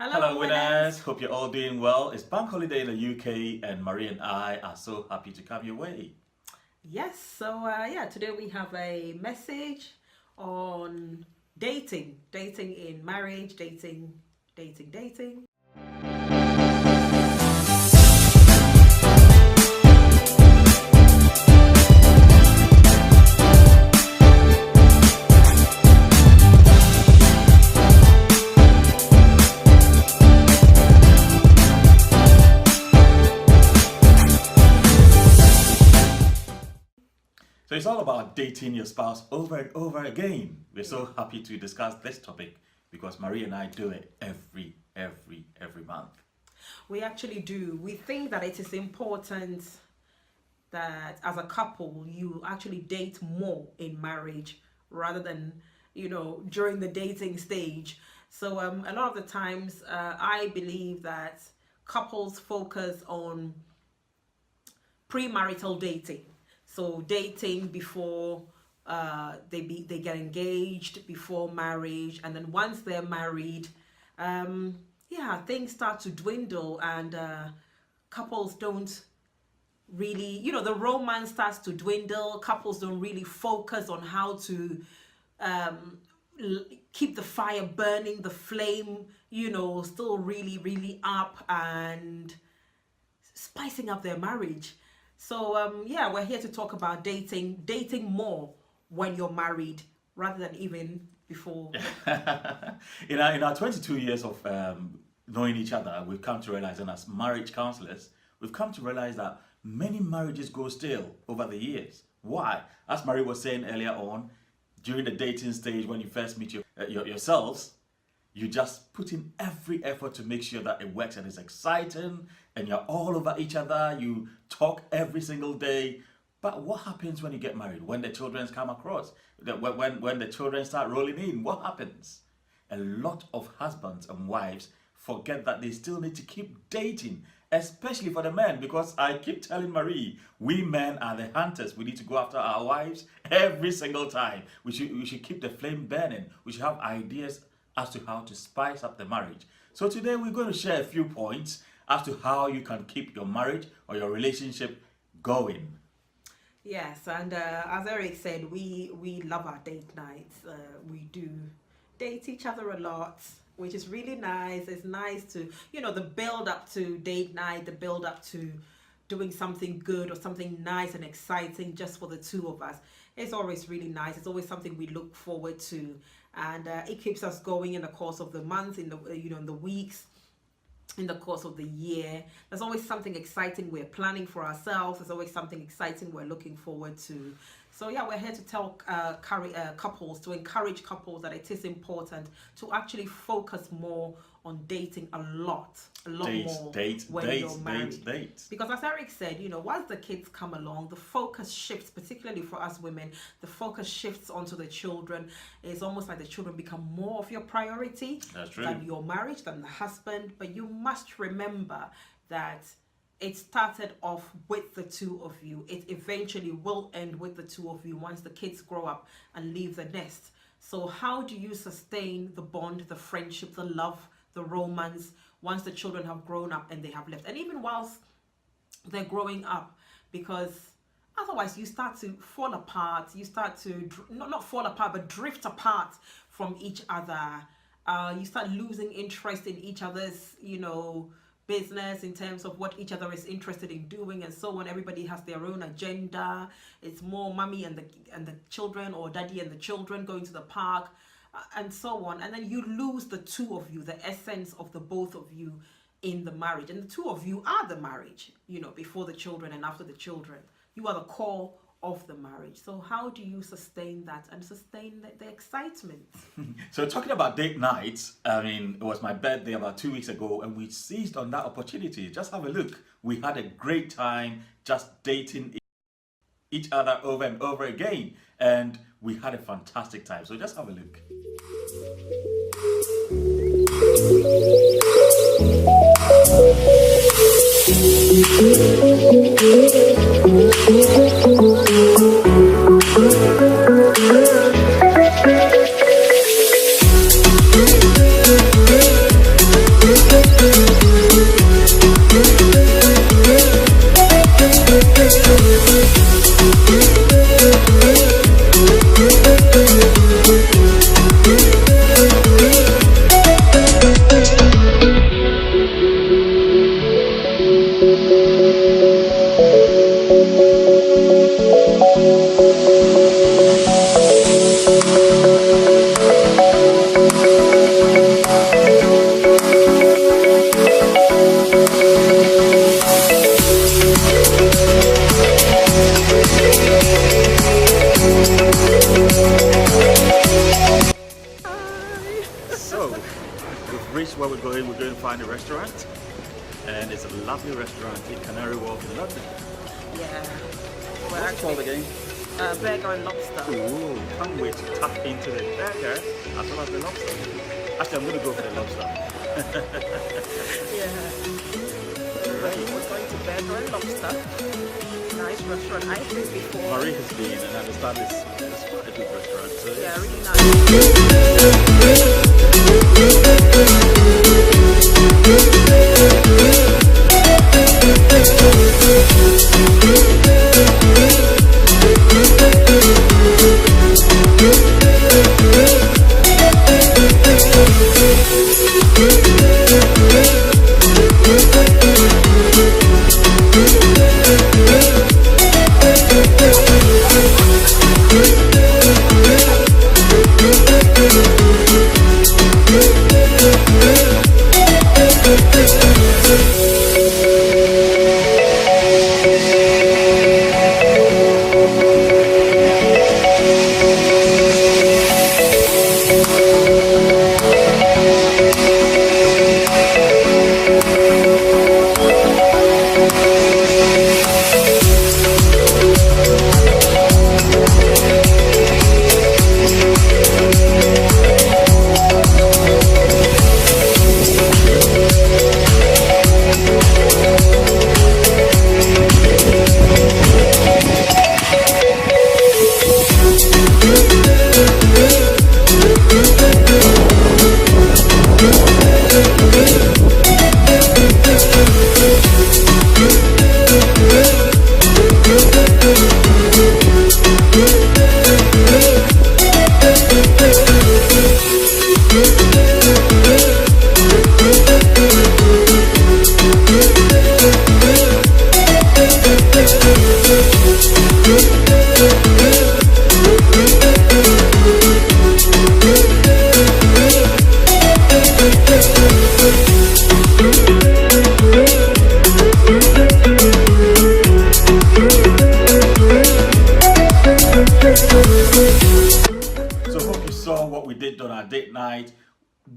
Hello, winners. Hope you're all doing well. It's bank holiday in the UK, and Marie and I are so happy to come your way. Yes, today we have a message on dating in marriage, dating. So it's all about dating your spouse over and over again. We're so happy to discuss this topic because Marie and I do it every month. We actually do. We think that it is important that as a couple you actually date more in marriage rather than during the dating stage. So a lot of the times I believe that couples focus on premarital dating. So dating before they get engaged, before marriage, and then once they're married, things start to dwindle, and couples don't really, the romance starts to dwindle. Couples don't really focus on how to keep the fire burning, the flame, still really up and spicing up their marriage. So we're here to talk about dating more when you're married rather than even before. In our 22 years of knowing each other, we've come to realize, and as marriage counselors, we've come to realize that many marriages go stale over the years. Why? As Marie was saying earlier on, during the dating stage, when you first meet yourselves, you just put in every effort to make sure that it works and it's exciting and you're all over each other. You talk every single day. But what happens when you get married? When the children come across? When the children start rolling in, what happens? A lot of husbands and wives forget that they still need to keep dating, especially for the men, because I keep telling Marie, we men are the hunters. We need to go after our wives every single time. We should keep the flame burning. We should have ideas as to how to spice up the marriage. So today we're going to share a few points as to how you can keep your marriage or your relationship going. Yes, and as Eric said, we love our date nights. We do date each other a lot, which is really nice. It's nice to, the build up to date night, the build up to doing something good or something nice and exciting just for the two of us. It's always really nice. It's always something we look forward to, and it keeps us going in the course of the month, in the weeks, in the course of the year. There's always something exciting we're planning for ourselves. There's always something exciting we're looking forward to. So we're here to tell couples, to encourage couples that it is important to actually focus more on dating a lot more when you're married. Because as Eric said, once the kids come along, the focus shifts, particularly for us women, the focus shifts onto the children. It's almost like the children become more of your priority than your marriage, than the husband. But you must remember that it started off with the two of you. It eventually will end with the two of you once the kids grow up and leave the nest. So how do you sustain the bond, the friendship, the love, the romance once the children have grown up and they have left? And even whilst they're growing up, because otherwise you start to fall apart. You start to not fall apart, but drift apart from each other. You start losing interest in each other's, business, in terms of what each other is interested in doing, and so on. Everybody has their own agenda. It's more mommy and the children, or daddy and the children going to the park, and so on. And then you lose the two of you, the essence of the both of you in the marriage. And the two of you are the marriage, before the children and after the children. You are the core of the marriage. So how do you sustain that and sustain the excitement? So talking about date nights, it was my birthday about 2 weeks ago, and we seized on that opportunity. Just have a look. We had a great time just dating each other over and over again, and we had a fantastic time. So just have a look. reached where we're going. We're going to find a restaurant, and it's a lovely restaurant in Canary Wharf in London. Yeah. What's it called again? Burger and Lobster. Ooh, can't wait to tap into the burger as well as the lobster. Actually, I'm going to go for the lobster. Yeah. We're going to Burger and Lobster. Nice restaurant. I've been before. Marie has been, and I understand it's quite a good restaurant. So Yeah, really On our date night,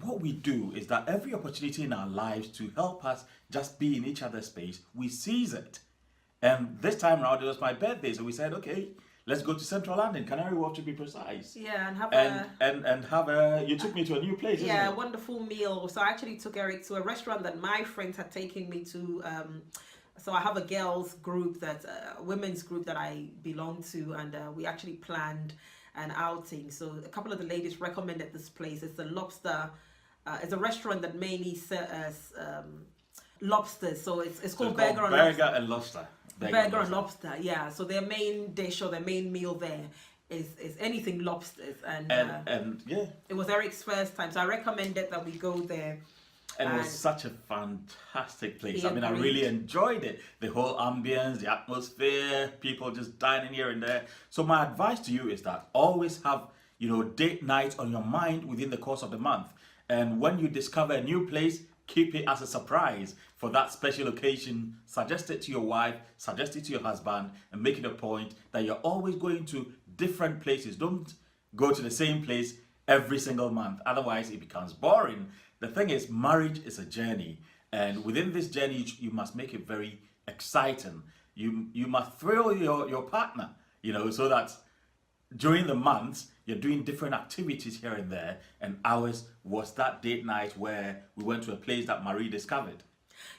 what we do is that every opportunity in our lives to help us just be in each other's space, we seize it. And this time around, it was my birthday, so we said, okay, let's go to Central London, Canary Wharf to be precise. Yeah, and have and have a. You took me to a new place. Yeah, isn't a wonderful meal. So I actually took Eric to a restaurant that my friends had taken me to. So I have a girls group that women's group that I belong to, and we actually planned an outing. So a couple of the ladies recommended this place. It's a lobster. It's a restaurant that mainly serves lobsters. So it's called Burger and Lobster. Burger and Lobster. Burger and Lobster. Yeah. So their main dish or their main meal there is anything lobsters, and yeah, it was Eric's first time. So I recommended that we go there. And it was such a fantastic place. He I mean, I agreed. really enjoyed it. The whole ambience, the atmosphere, people just dining here and there. So my advice to you is that always have, date night on your mind within the course of the month. And when you discover a new place, keep it as a surprise for that special occasion. Suggest it to your wife, suggest it to your husband, and make it a point that you're always going to different places. Don't go to the same place every single month. Otherwise, it becomes boring. The thing is, marriage is a journey, and within this journey, you must make it very exciting. You must thrill your partner, so that during the months you're doing different activities here and there. And ours was that date night where we went to a place that Marie discovered.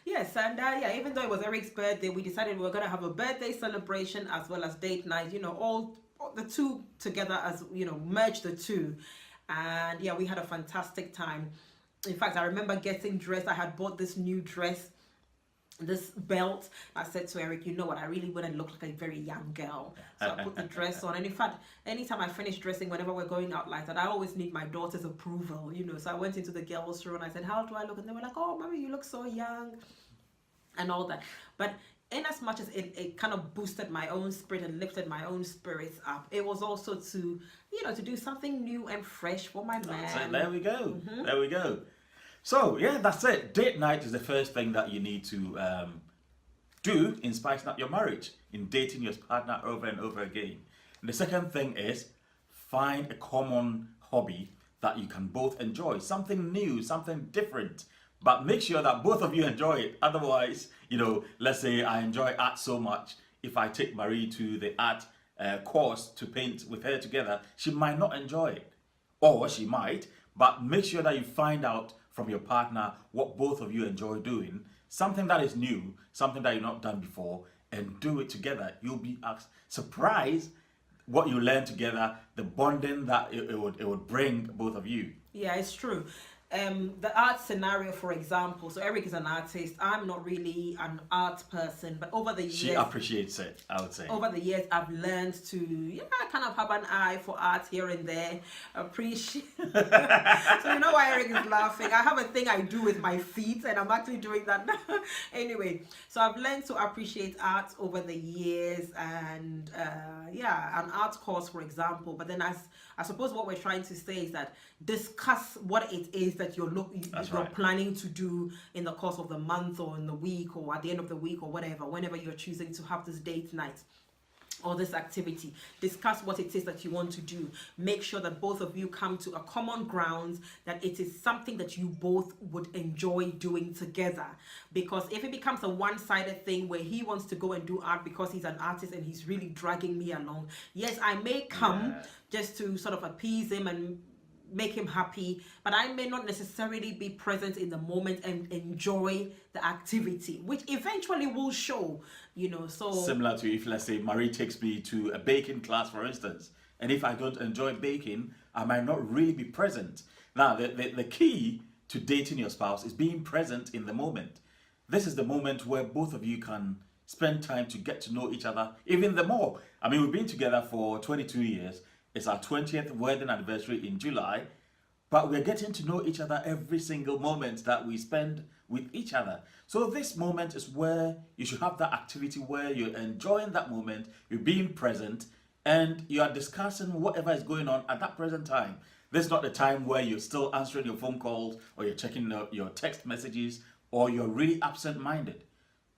Yes, and even though it was Eric's birthday, we decided we were going to have a birthday celebration as well as date night. All the two together, as merge the two, and yeah, we had a fantastic time. In fact, I remember getting dressed. I had bought this new dress, this belt. I said to Eric, you know what, I really want to look like a very young girl. So I put the dress on. And in fact, anytime I finish dressing, whenever we're going out like that, I always need my daughter's approval, So I went into the girls' room and I said, how do I look? And they were like, oh, Mommy, you look so young and all that. But in as much as it kind of boosted my own spirit and lifted my own spirits up, it was also to, to do something new and fresh for my man. So there we go. Mm-hmm. There we go. So, yeah, that's it. Date night is the first thing that you need to do in spicing up your marriage, in dating your partner over and over again. And the second thing is find a common hobby that you can both enjoy. Something new, something different. But make sure that both of you enjoy it. Otherwise, let's say I enjoy art so much. If I take Marie to the art course to paint with her together, she might not enjoy it. Or she might, but make sure that you find out from your partner what both of you enjoy doing. Something that is new, something that you've not done before, and do it together. You'll be surprised what you learn together, the bonding that it would bring both of you. Yeah, it's true. The art scenario, for example, so Eric is an artist. I'm not really an art person, but over the years, she appreciates it, I would say. Over the years, I've learned to, kind of have an eye for art here and there. Appreciate. So you know why Eric is laughing? I have a thing I do with my feet, and I'm actually doing that now. Anyway, so I've learned to appreciate art over the years, and an art course, for example. But then, I suppose what we're trying to say is that discuss what it is that you're planning to do in the course of the month or in the week or at the end of the week or whatever, whenever you're choosing to have this date night or this activity. Discuss what it is that you want to do. Make sure that both of you come to a common ground, that it is something that you both would enjoy doing together. Because if it becomes a one-sided thing where he wants to go and do art because he's an artist and he's really dragging me along, yes, I may come just to sort of appease him and make him happy, but I may not necessarily be present in the moment and enjoy the activity, which eventually will show, so similar to if, let's say, Marie takes me to a baking class, for instance, and if I don't enjoy baking, I might not really be present. Now, the key to dating your spouse is being present in the moment. This is the moment where both of you can spend time to get to know each other even the more. I mean, we've been together for 22 years. It's our 20th wedding anniversary in July, but we're getting to know each other every single moment that we spend with each other. So this moment is where you should have that activity where you're enjoying that moment, you're being present, and you are discussing whatever is going on at that present time. This is not the time where you're still answering your phone calls or you're checking your text messages or you're really absent-minded.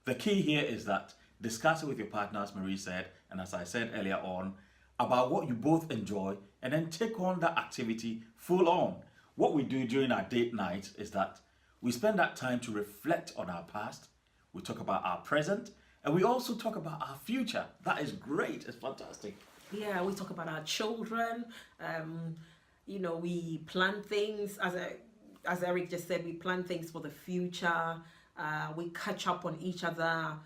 The key here is that discuss it with your partner, as Marie said, and as I said earlier on, about what you both enjoy, and then take on that activity full on. What we do during our date night is that we spend that time to reflect on our past, we talk about our present, and we also talk about our future. That is great, it's fantastic. Yeah, we talk about our children, we plan things, as Eric just said, we plan things for the future, we catch up on each other.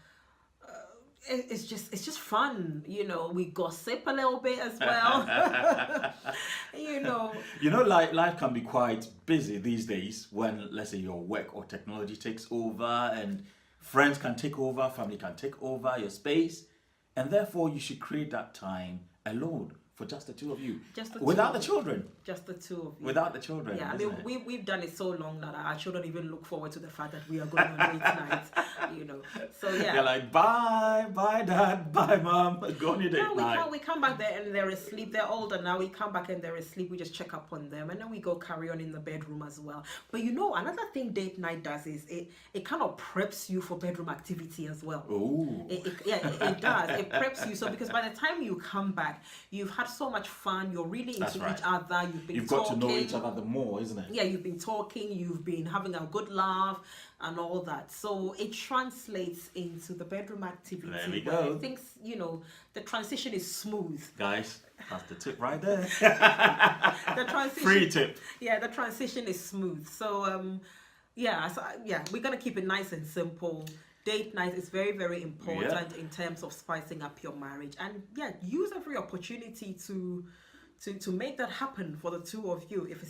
It's just fun, we gossip a little bit as well. Life can be quite busy these days when, let's say, your work or technology takes over and friends can take over, family can take over your space, and therefore you should create that time alone for just the two of you, without the children. Just the two of you. Without the children. Yeah, I mean, we've done it so long that our children even look forward to the fact that we are going on date nights, So yeah. They're like, bye dad, bye mom, go on your date night. We come back there and they're asleep. They're older now. We come back and they're asleep. We just check up on them and then we go carry on in the bedroom as well. But another thing date night does is it kind of preps you for bedroom activity as well. Oh. It does. It preps you. So because by the time you come back, you've had so much fun. You're really into each other. You've got to know each other the more, isn't it? Yeah, you've been talking. You've been having a good laugh and all that. So it translates into the bedroom activity. There we go. Things, the transition is smooth. Guys, that's the tip right there. The transition. Free tip. Yeah, the transition is smooth. So, we're gonna keep it nice and simple. Date night is very, very important in terms of spicing up your marriage, and use every opportunity to make that happen for the two of you. If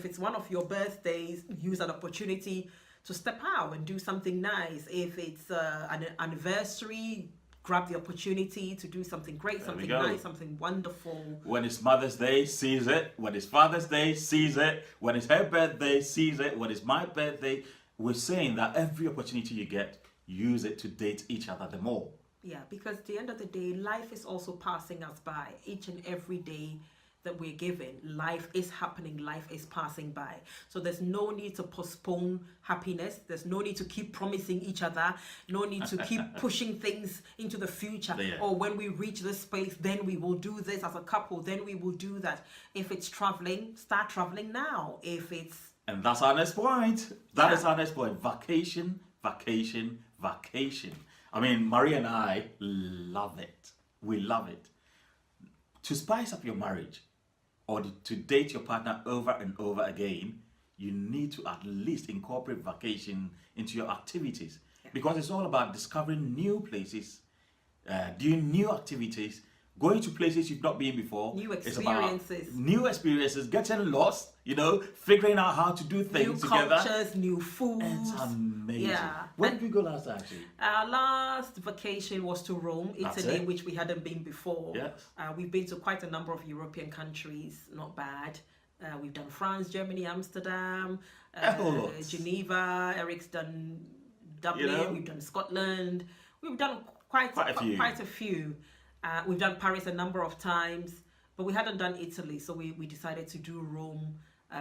it's one of your birthdays, use that opportunity to step out and do something nice. If it's an anniversary, grab the opportunity to do something great, something nice, something wonderful. When it's Mother's Day, seize it. When it's Father's Day, seize it. When it's her birthday, seize it. When it's my birthday, we're saying that every opportunity you get, use it to date each other the more. Yeah, because at the end of the day, life is also passing us by. Each and every day, that we're given. Life is happening, life is passing by. So there's no need to postpone happiness. There's no need to keep promising each other, no need to keep pushing things into the future. Yeah. Or when we reach this space, then we will do this as a couple, then we will do that. If it's traveling, start traveling now. If it's And that's our next point. That is our next point. Vacation, vacation, vacation. I mean, Marie and I love it. We love it. To spice up your marriage or to date your partner over and over again, you need to at least incorporate vacation into your activities, because it's all about discovering new places, doing new activities, going to places you've not been before. New It's about experiences. new experiences, getting lost, figuring out how to do new things together. cultures, new foods. It's amazing. Yeah. Where did we go last actually? Our last vacation was to Rome, That's Italy, it. which we hadn't been before. Yes. We've been to quite a number of European countries, not bad. We've done France, Germany, Amsterdam, A whole lot. Geneva. Eric's done Dublin. You know? We've done Scotland. We've done quite a few. We've done Paris a number of times, but we hadn't done Italy, so we decided to do Rome.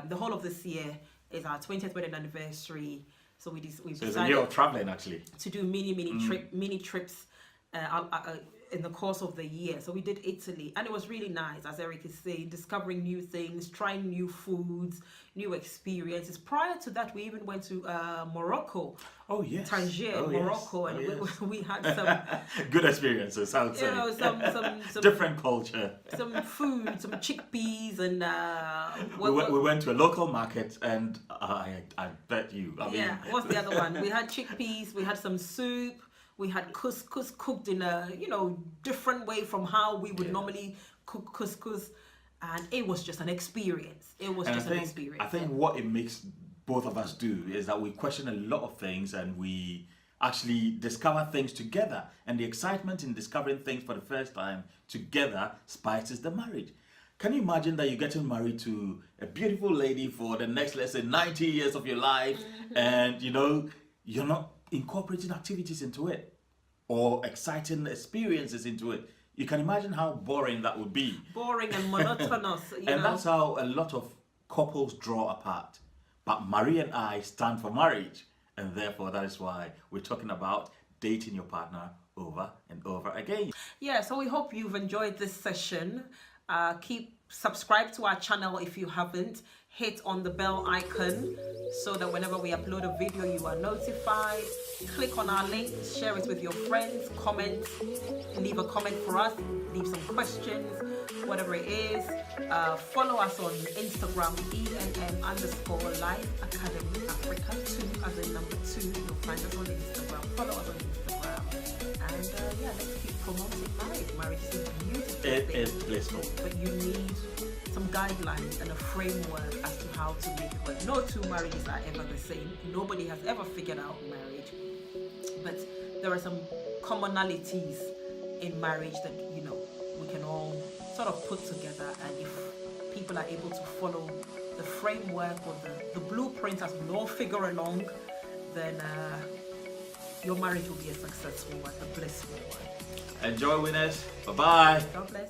The whole of this year is our 20th wedding anniversary, so we So it's a decided year of traveling actually. to do mini trips in the course of the year. So we did Italy, and it was really nice, as Eric is saying, discovering new things, trying new foods, new experiences. Prior to that, we even went to Morocco, Oh yes. Tangier, Oh, yes. Morocco, and Oh, yes. we had some, Good experiences, I would say. some Different culture. some food, some chickpeas, and We went to a local market, and I bet you. I mean, what's the other one? We had chickpeas, we had some soup, we had couscous cooked in a different way from how we would normally cook couscous, and it was just an experience. It was just an experience. I think what it makes both of us do is that we question a lot of things, and we actually discover things together, and the excitement in discovering things for the first time together spices the marriage. Can you imagine that you're getting married to a beautiful lady for the next, let's say, 90 years of your life, and you're not incorporating activities into it or exciting experiences into it? You can imagine how boring that would be. Boring and monotonous. And that's how a lot of couples draw apart. But Marie and I stand for marriage, and therefore that is why we're talking about dating your partner over and over again. Yeah, so we hope you've enjoyed this session. Keep subscribe to our channel if you haven't. Hit on the bell icon so that whenever we upload a video, you are notified. Click on our link, share it with your friends, comment, leave a comment for us, leave some questions, whatever it is. Follow us on Instagram, ENN_Life Academy Africa 2 as in number 2. You'll find us on Instagram. Follow us on Instagram. And let's keep promoting marriage. Marriage is a beautiful thing. It is blissful. But you need some guidelines and a framework as to how to make it work. No two marriages are ever the same. Nobody has ever figured out marriage. But there are some commonalities in marriage that, we can all sort of put together. And if people are able to follow the framework or the blueprint as we all figure along, then your marriage will be a successful one, a blissful one. Enjoy, winners. Bye-bye. God bless.